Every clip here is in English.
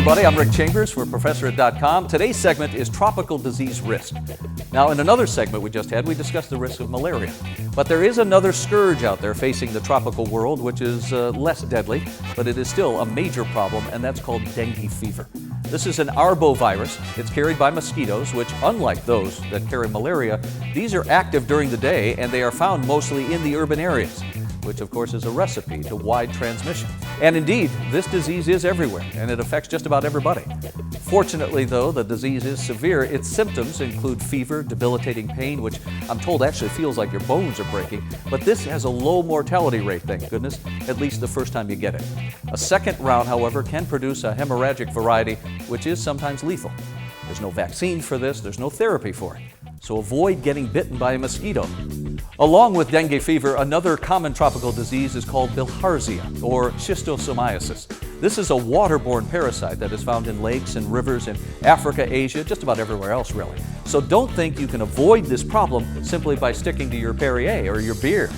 everybody. I'm Rick Chambers. We're Professor.com. Today's segment is tropical disease risk. Now, in another segment we just had, we discussed the risk of malaria. But there is another scourge out there facing the tropical world, which is less deadly, but it is still a major problem, and that's called dengue fever. This is an arbovirus. It's carried by mosquitoes, which, unlike those that carry malaria, these are active during the day, and they are found mostly in the urban areas, which of course is a recipe to wide transmission. And indeed, this disease is everywhere, and it affects just about everybody. Fortunately, though, the disease is severe. Its symptoms include fever, debilitating pain, which I'm told actually feels like your bones are breaking, but this has a low mortality rate, thank goodness, at least the first time you get it. A second round, however, can produce a hemorrhagic variety, which is sometimes lethal. There's no vaccine for this, there's no therapy for it. So avoid getting bitten by a mosquito. Along with dengue fever, another common tropical disease is called bilharzia, or schistosomiasis. This is a waterborne parasite that is found in lakes and rivers in Africa, Asia, just about everywhere else really. So don't think you can avoid this problem simply by sticking to your Perrier or your beer.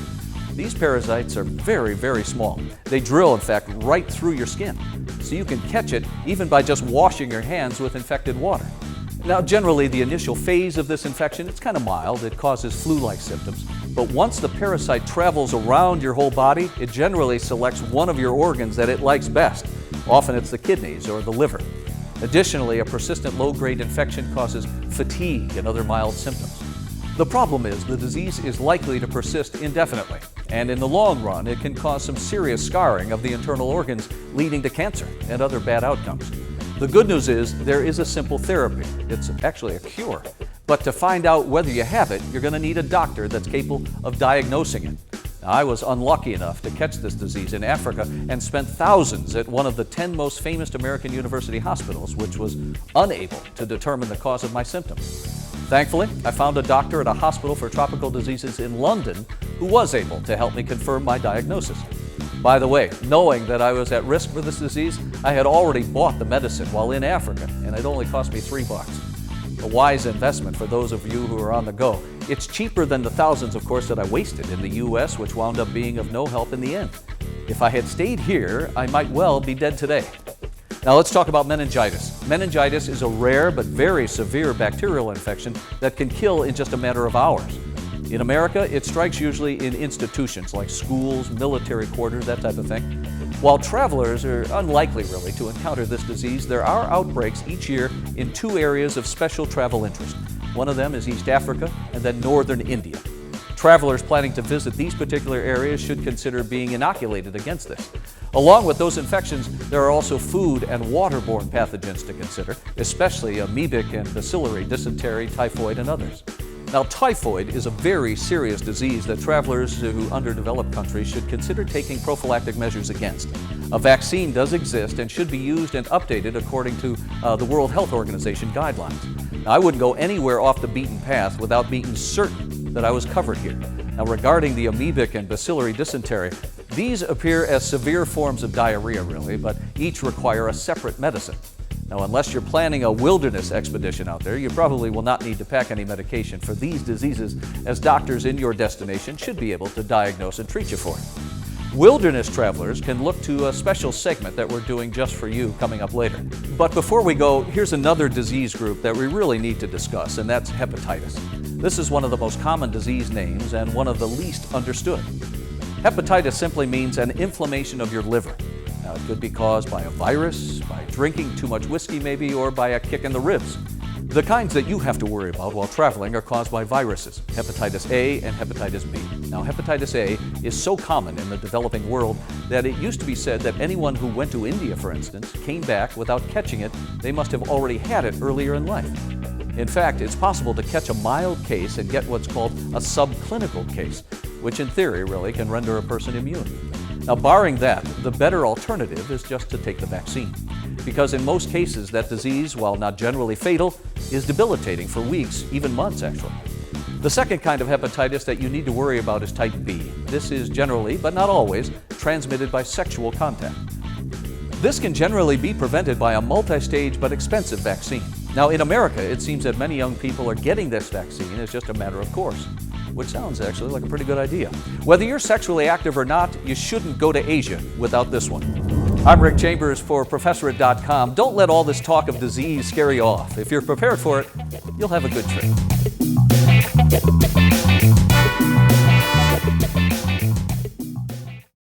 These parasites are very, very small. They drill, in fact, right through your skin. So you can catch it even by just washing your hands with infected water. Now, generally, the initial phase of this infection, it's kind of mild. It causes flu-like symptoms. But once the parasite travels around your whole body, it generally selects one of your organs that it likes best. Often it's the kidneys or the liver. Additionally, a persistent low-grade infection causes fatigue and other mild symptoms. The problem is the disease is likely to persist indefinitely, and in the long run, it can cause some serious scarring of the internal organs, leading to cancer and other bad outcomes. The good news is there is a simple therapy. It's actually a cure. But to find out whether you have it, you're going to need a doctor that's capable of diagnosing it. Now, I was unlucky enough to catch this disease in Africa and spent thousands at one of the 10 most famous American university hospitals, which was unable to determine the cause of my symptoms. Thankfully, I found a doctor at a hospital for tropical diseases in London who was able to help me confirm my diagnosis. By the way, knowing that I was at risk for this disease, I had already bought the medicine while in Africa, and it only cost me $3. A wise investment for those of you who are on the go. It's cheaper than the thousands, of course, that I wasted in the U.S., which wound up being of no help in the end. If I had stayed here, I might well be dead today. Now let's talk about meningitis. Meningitis is a rare but very severe bacterial infection that can kill in just a matter of hours. In America, it strikes usually in institutions like schools, military quarters, that type of thing. While travelers are unlikely really to encounter this disease, there are outbreaks each year in two areas of special travel interest. One of them is East Africa and then northern India. Travelers planning to visit these particular areas should consider being inoculated against this. Along with those infections, there are also food and waterborne pathogens to consider, especially amoebic and bacillary dysentery, typhoid, and others. Now, typhoid is a very serious disease that travelers to underdeveloped countries should consider taking prophylactic measures against. A vaccine does exist and should be used and updated according to the World Health Organization guidelines. Now, I wouldn't go anywhere off the beaten path without being certain that I was covered here. Now, regarding the amoebic and bacillary dysentery, these appear as severe forms of diarrhea, really, but each require a separate medicine. Now, unless you're planning a wilderness expedition out there, you probably will not need to pack any medication for these diseases, as doctors in your destination should be able to diagnose and treat you for it. Wilderness travelers can look to a special segment that we're doing just for you coming up later. But before we go, here's another disease group that we really need to discuss, and that's hepatitis. This is one of the most common disease names and one of the least understood. Hepatitis simply means an inflammation of your liver. Now, it could be caused by a virus, by drinking too much whiskey maybe, or by a kick in the ribs. The kinds that you have to worry about while traveling are caused by viruses, hepatitis A and hepatitis B. Now, hepatitis A is so common in the developing world that it used to be said that anyone who went to India, for instance, came back without catching it, they must have already had it earlier in life. In fact, it's possible to catch a mild case and get what's called a subclinical case, which in theory really can render a person immune. Now, barring that, the better alternative is just to take the vaccine, because in most cases that disease, while not generally fatal, is debilitating for weeks, even months actually. The second kind of hepatitis that you need to worry about is type B. This is generally, but not always, transmitted by sexual contact. This can generally be prevented by a multi-stage but expensive vaccine. Now, in America, it seems that many young people are getting this vaccine as just a matter of course, which sounds actually like a pretty good idea. Whether you're sexually active or not, you shouldn't go to Asia without this one. I'm Rick Chambers for Professorate.com. Don't let all this talk of disease scare you off. If you're prepared for it, you'll have a good trip.